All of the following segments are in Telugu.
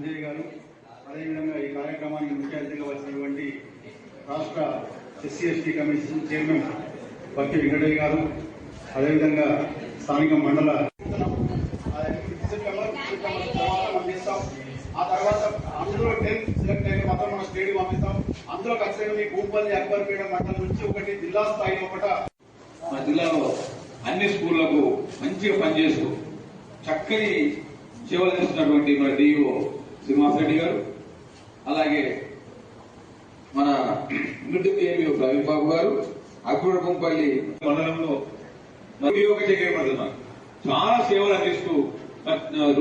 అంజయ్య గారు, అదేవిధంగా ఈ కార్యక్రమానికి ముఖ్య అతిథిగా వచ్చినటువంటి రాష్ట్ర ఎస్సీ ఎస్టీ కమిషన్ చైర్మన్ భక్తి వెంకటయ్య గారు, అదేవిధంగా స్థానిక మండల ఆ తర్వాత అందులో 10 సెలెక్ట్ అయిన మాత్రం మనం స్టేట్ పంపిస్తాం. అందులో ఖచ్చితంగా మీ భూపల్లి అక్బర్పేట మండలం నుంచి ఒకటి జిల్లా స్థాయి ఒకట మన జిల్లాలో అన్ని స్కూళ్లకు మంచిగా పనిచేస్తూ చక్కని సేవలు చేస్తున్నటువంటి మన డిఓ శ్రీనివాసరెడ్డి గారు, అలాగే మన మిడ్ ఏవిఓ ప్రవీణ్ బాబు గారు, అక్బర్పల్లి మండలంలో చేయబడుతున్నారు. చాలా సేవలు అందిస్తూ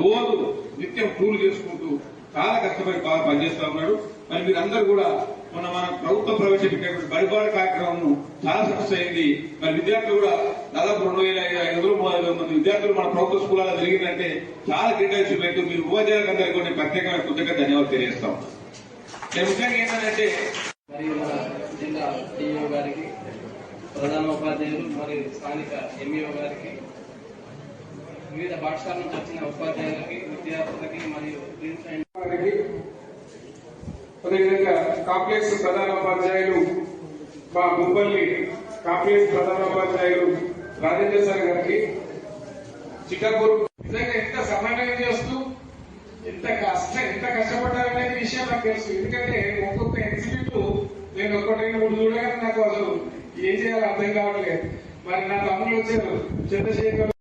రోజు నిత్యం టూర్లు చేసుకుంటూ చాలా కష్టపడి బాగా పనిచేస్తా ఉన్నాడు. మరి మీరందరూ కూడా మన ప్రభుత్వం ప్రవేశపెట్టినటువంటి బడిబాట కార్యక్రమం చాలా సక్సెస్ అయింది. మరి విద్యార్థులు కూడా దాదాపు 2,500 మంది విద్యార్థులు మన ప్రభుత్వ స్కూళ్ళలో జరిగిందంటే చాలా గ్రేట్ అచీవ్మెంట్. మీరు ఉపాధ్యాయులందరికీ కూడా ప్రత్యేకమైన కృతజ్ఞత ధన్యవాదాలు తెలియజేస్తాం. నేను ముఖ్యంగా ఏంటంటే మరియు మన జిల్లా డిఓ గారికి, ప్రధానోపాధ్యాయులు మరియు స్థానిక ఎంఈఓ గారికి, వివిధ పాఠశాల నుంచి వచ్చిన ఉపాధ్యాయులకి, విద్యార్థులకి మరియు అదేవిధంగా కాంప్లెక్స్ ప్రధానోపాధ్యాయులు మా భూపల్లి కాంప్లెక్స్ ప్రధానోపాధ్యాయులు రాజేంద్ర సార్ గారికి, చికాగూరు నిజంగా ఎంత సమన్వయం చేస్తూ ఎంత కష్టపడ్డారనేది విషయం నాకు తెలుసు. ఎందుకంటే ఒక్కొక్క ఇన్స్టిట్యూట్ నేను 1-2 చూడగానే నాకు అసలు ఏం చేయాలో అర్థం కావట్లేదు. మరి నా తమ్ముళ్ళు వచ్చారు, చంద్రశేఖర్